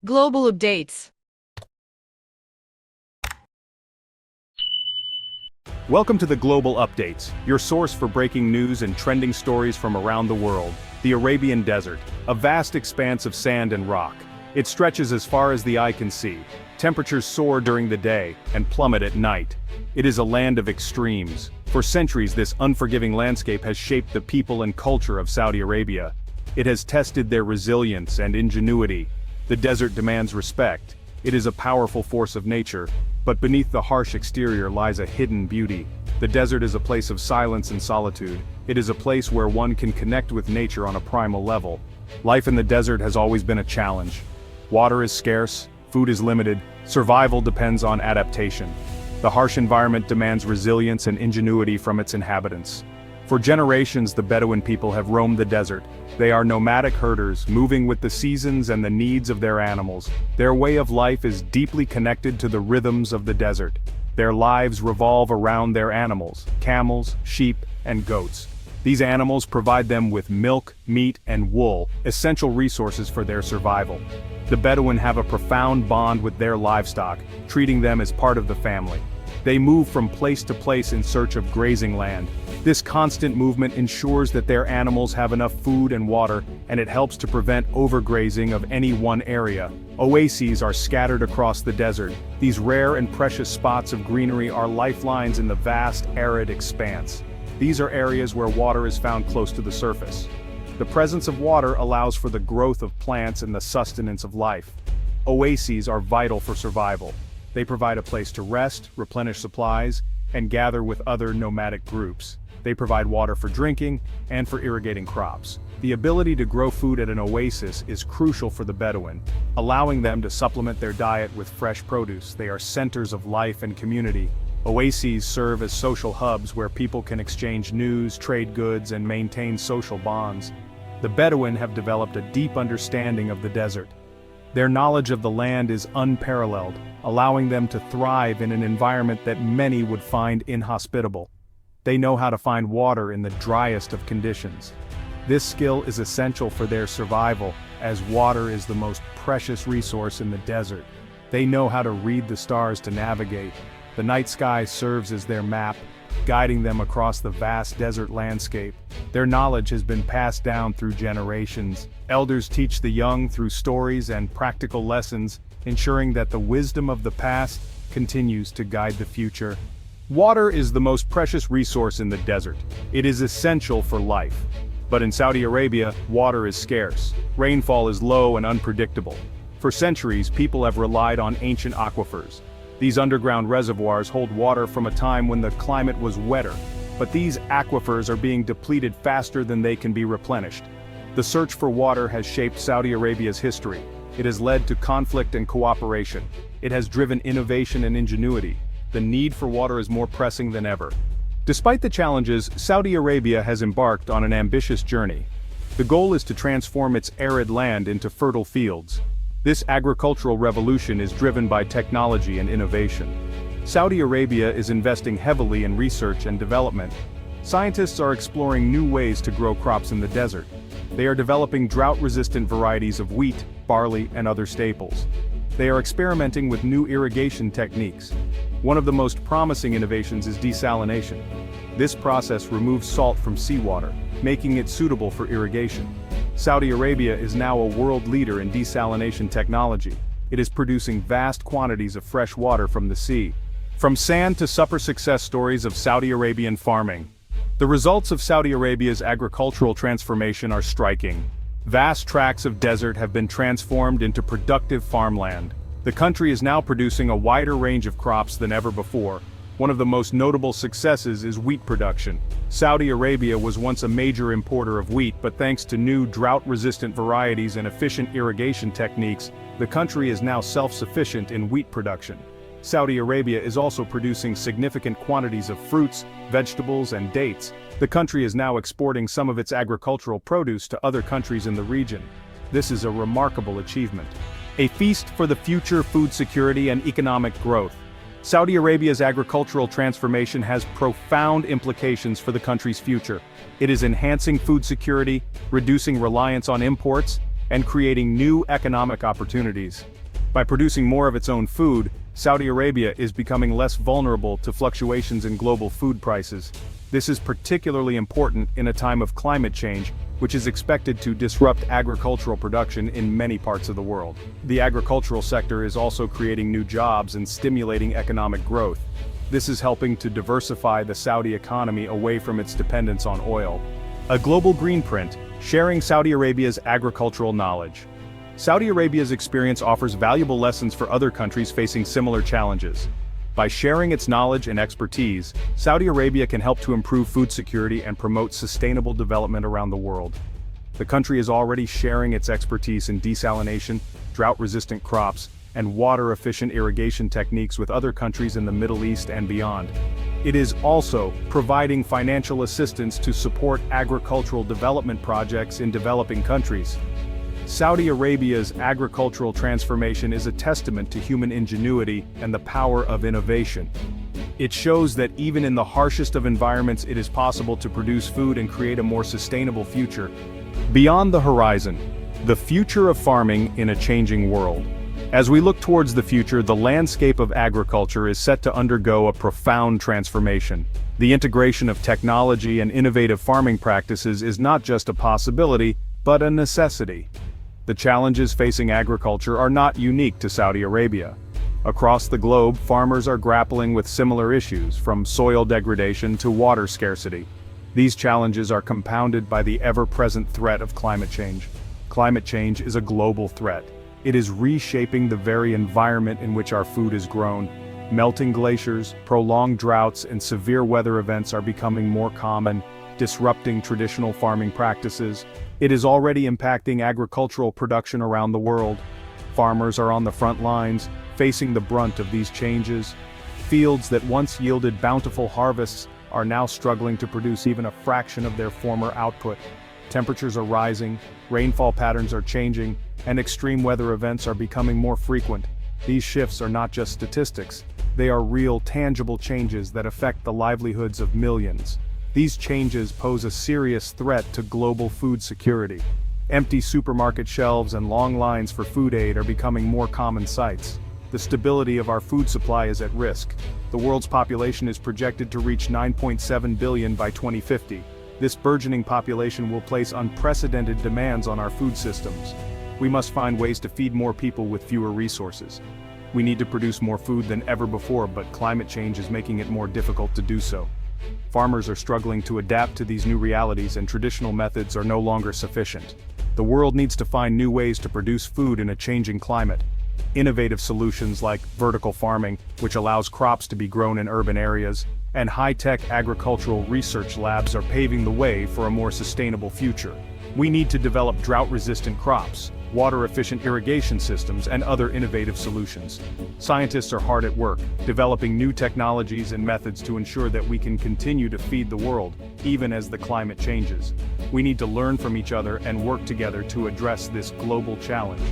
Global updates. Welcome to the Global Updates, your source for breaking news and trending stories from around the world. The Arabian Desert, a vast expanse of sand and rock. It stretches as far as the eye can see. Temperatures soar during the day and plummet at night. It is a land of extremes. For centuries, this unforgiving landscape has shaped the people and culture of Saudi Arabia. It has tested their resilience and ingenuity. The desert demands respect. It is a powerful force of nature, but beneath the harsh exterior lies a hidden beauty. The desert is a place of silence and solitude. It is a place where one can connect with nature on a primal level. Life in the desert has always been a challenge. Water is scarce, food is limited, survival depends on adaptation. The harsh environment demands resilience and ingenuity from its inhabitants. For generations, the Bedouin people have roamed the desert. They are nomadic herders, moving with the seasons and the needs of their animals. Their way of life is deeply connected to the rhythms of the desert. Their lives revolve around their animals, camels, sheep, and goats. These animals provide them with milk, meat, and wool, essential resources for their survival. The Bedouin have a profound bond with their livestock, treating them as part of the family. They move from place to place in search of grazing land. This constant movement ensures that their animals have enough food and water, and it helps to prevent overgrazing of any one area. Oases are scattered across the desert. These rare and precious spots of greenery are lifelines in the vast, arid expanse. These are areas where water is found close to the surface. The presence of water allows for the growth of plants and the sustenance of life. Oases are vital for survival. They provide a place to rest, replenish supplies, and gather with other nomadic groups. They provide water for drinking and for irrigating crops. The ability to grow food at an oasis is crucial for the Bedouin, allowing them to supplement their diet with fresh produce. They are centers of life and community. Oases serve as social hubs where people can exchange news, trade goods, and maintain social bonds. The Bedouin have developed a deep understanding of the desert. Their knowledge of the land is unparalleled, allowing them to thrive in an environment that many would find inhospitable. They know how to find water in the driest of conditions. This skill is essential for their survival, as water is the most precious resource in the desert. They know how to read the stars to navigate. The night sky serves as their map, guiding them across the vast desert landscape. Their knowledge has been passed down through generations. Elders teach the young through stories and practical lessons, ensuring that the wisdom of the past continues to guide the future. Water is the most precious resource in the desert. It is essential for life. But in Saudi Arabia, water is scarce. Rainfall is low and unpredictable. For centuries, people have relied on ancient aquifers. These underground reservoirs hold water from a time when the climate was wetter, but these aquifers are being depleted faster than they can be replenished. The search for water has shaped Saudi Arabia's history. It has led to conflict and cooperation. It has driven innovation and ingenuity. The need for water is more pressing than ever. Despite the challenges, Saudi Arabia has embarked on an ambitious journey. The goal is to transform its arid land into fertile fields. This agricultural revolution is driven by technology and innovation. Saudi Arabia is investing heavily in research and development. Scientists are exploring new ways to grow crops in the desert. They are developing drought-resistant varieties of wheat, barley, and other staples. They are experimenting with new irrigation techniques. One of the most promising innovations is desalination. This process removes salt from seawater, making it suitable for irrigation. Saudi Arabia is now a world leader in desalination technology. It is producing vast quantities of fresh water from the sea. From sand to supper success stories of Saudi Arabian farming. The results of Saudi Arabia's agricultural transformation are striking. Vast tracts of desert have been transformed into productive farmland. The country is now producing a wider range of crops than ever before. One of the most notable successes is wheat production. Saudi Arabia was once a major importer of wheat, but thanks to new drought-resistant varieties and efficient irrigation techniques, the country is now self-sufficient in wheat production. Saudi Arabia is also producing significant quantities of fruits, vegetables, and dates. The country is now exporting some of its agricultural produce to other countries in the region. This is a remarkable achievement. A feast for the future food security and economic growth. Saudi Arabia's agricultural transformation has profound implications for the country's future. It is enhancing food security, reducing reliance on imports, and creating new economic opportunities. By producing more of its own food, Saudi Arabia is becoming less vulnerable to fluctuations in global food prices. This is particularly important in a time of climate change, which is expected to disrupt agricultural production in many parts of the world. The agricultural sector is also creating new jobs and stimulating economic growth. This is helping to diversify the Saudi economy away from its dependence on oil. A global green print, sharing Saudi Arabia's agricultural knowledge. Saudi Arabia's experience offers valuable lessons for other countries facing similar challenges. By sharing its knowledge and expertise, Saudi Arabia can help to improve food security and promote sustainable development around the world. The country is already sharing its expertise in desalination, drought-resistant crops, and water-efficient irrigation techniques with other countries in the Middle East and beyond. It is also providing financial assistance to support agricultural development projects in developing countries. Saudi Arabia's agricultural transformation is a testament to human ingenuity and the power of innovation. It shows that even in the harshest of environments it is possible to produce food and create a more sustainable future. Beyond the horizon, the future of farming in a changing world. As we look towards the future, the landscape of agriculture is set to undergo a profound transformation. The integration of technology and innovative farming practices is not just a possibility, but a necessity. The challenges facing agriculture are not unique to Saudi Arabia. Across the globe, farmers are grappling with similar issues, from soil degradation to water scarcity. These challenges are compounded by the ever-present threat of climate change. Climate change is a global threat. It is reshaping the very environment in which our food is grown. Melting glaciers, prolonged droughts, and severe weather events are becoming more common, disrupting traditional farming practices. It is already impacting agricultural production around the world. Farmers are on the front lines, facing the brunt of these changes. Fields that once yielded bountiful harvests are now struggling to produce even a fraction of their former output. Temperatures are rising, rainfall patterns are changing, and extreme weather events are becoming more frequent. These shifts are not just statistics, they are real, tangible changes that affect the livelihoods of millions. These changes pose a serious threat to global food security. Empty supermarket shelves and long lines for food aid are becoming more common sights. The stability of our food supply is at risk. The world's population is projected to reach 9.7 billion by 2050. This burgeoning population will place unprecedented demands on our food systems. We must find ways to feed more people with fewer resources. We need to produce more food than ever before, but climate change is making it more difficult to do so. Farmers are struggling to adapt to these new realities, and traditional methods are no longer sufficient. The world needs to find new ways to produce food in a changing climate. Innovative solutions like vertical farming, which allows crops to be grown in urban areas, and high-tech agricultural research labs are paving the way for a more sustainable future. We need to develop drought-resistant crops, water-efficient irrigation systems, and other innovative solutions. Scientists are hard at work, developing new technologies and methods to ensure that we can continue to feed the world, even as the climate changes. We need to learn from each other and work together to address this global challenge.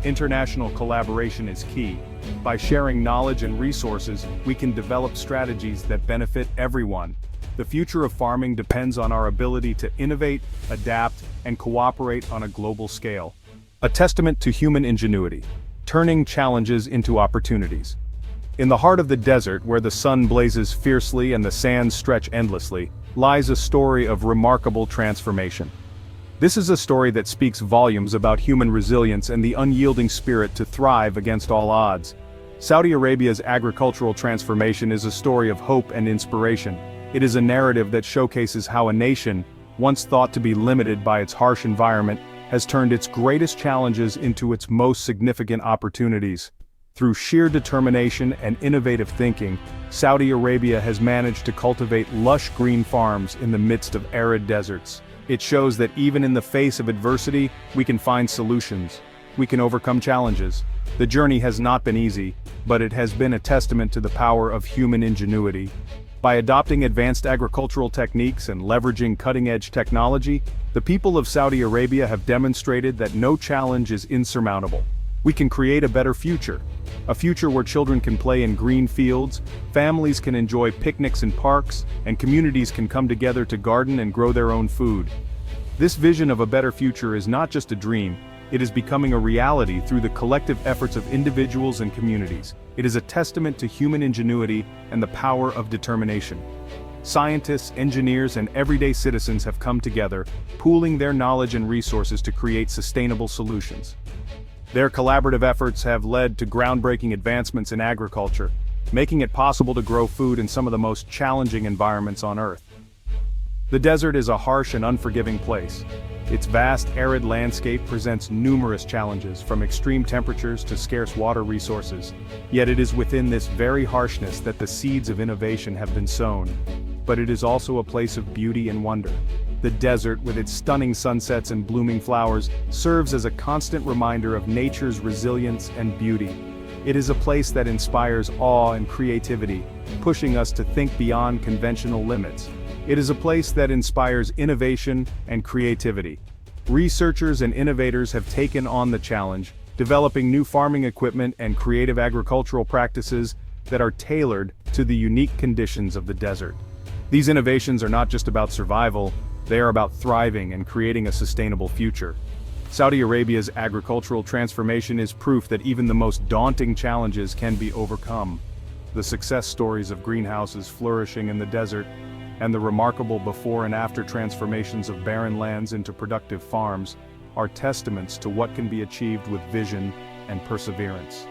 International collaboration is key. By sharing knowledge and resources, we can develop strategies that benefit everyone. The future of farming depends on our ability to innovate, adapt, and cooperate on a global scale. A testament to human ingenuity, turning challenges into opportunities. In the heart of the desert, where the sun blazes fiercely and the sands stretch endlessly, lies a story of remarkable transformation. This is a story that speaks volumes about human resilience and the unyielding spirit to thrive against all odds. Saudi Arabia's agricultural transformation is a story of hope and inspiration. It is a narrative that showcases how a nation, once thought to be limited by its harsh environment, has turned its greatest challenges into its most significant opportunities. Through sheer determination and innovative thinking, Saudi Arabia has managed to cultivate lush green farms in the midst of arid deserts. It shows that even in the face of adversity, we can find solutions. We can overcome challenges. The journey has not been easy, but it has been a testament to the power of human ingenuity. By adopting advanced agricultural techniques and leveraging cutting-edge technology, the people of Saudi Arabia have demonstrated that no challenge is insurmountable. We can create a better future. A future where children can play in green fields, families can enjoy picnics in parks, and communities can come together to garden and grow their own food. This vision of a better future is not just a dream, It is becoming a reality through the collective efforts of individuals and communities. It is a testament to human ingenuity and the power of determination. Scientists, engineers, and everyday citizens have come together, pooling their knowledge and resources to create sustainable solutions. Their collaborative efforts have led to groundbreaking advancements in agriculture, making it possible to grow food in some of the most challenging environments on Earth. The desert is a harsh and unforgiving place. Its vast, arid landscape presents numerous challenges, from extreme temperatures to scarce water resources. Yet it is within this very harshness that the seeds of innovation have been sown. But it is also a place of beauty and wonder. The desert, with its stunning sunsets and blooming flowers, serves as a constant reminder of nature's resilience and beauty. It is a place that inspires awe and creativity, pushing us to think beyond conventional limits. It is a place that inspires innovation and creativity. Researchers and innovators have taken on the challenge, developing new farming equipment and creative agricultural practices that are tailored to the unique conditions of the desert. These innovations are not just about survival, they are about thriving and creating a sustainable future. Saudi Arabia's agricultural transformation is proof that even the most daunting challenges can be overcome. The success stories of greenhouses flourishing in the desert, and the remarkable before and after transformations of barren lands into productive farms, are testaments to what can be achieved with vision and perseverance.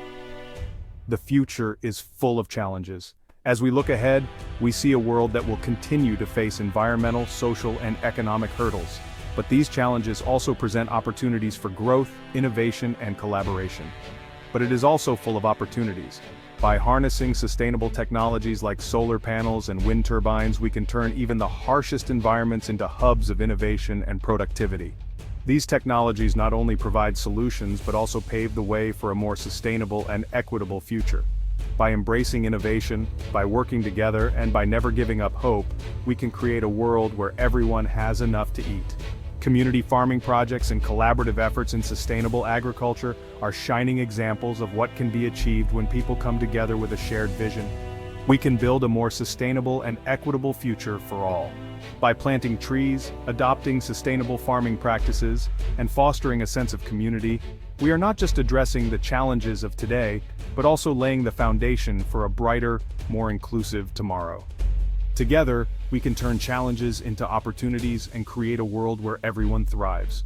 The future is full of challenges. As we look ahead, we see a world that will continue to face environmental, social, and economic hurdles. But these challenges also present opportunities for growth, innovation, and collaboration. But it is also full of opportunities. By harnessing sustainable technologies like solar panels and wind turbines, we can turn even the harshest environments into hubs of innovation and productivity. These technologies not only provide solutions but also pave the way for a more sustainable and equitable future. By embracing innovation, by working together, and by never giving up hope, we can create a world where everyone has enough to eat. Community farming projects and collaborative efforts in sustainable agriculture are shining examples of what can be achieved when people come together with a shared vision. We can build a more sustainable and equitable future for all. By planting trees, adopting sustainable farming practices, and fostering a sense of community, we are not just addressing the challenges of today, but also laying the foundation for a brighter, more inclusive tomorrow. Together, we can turn challenges into opportunities and create a world where everyone thrives.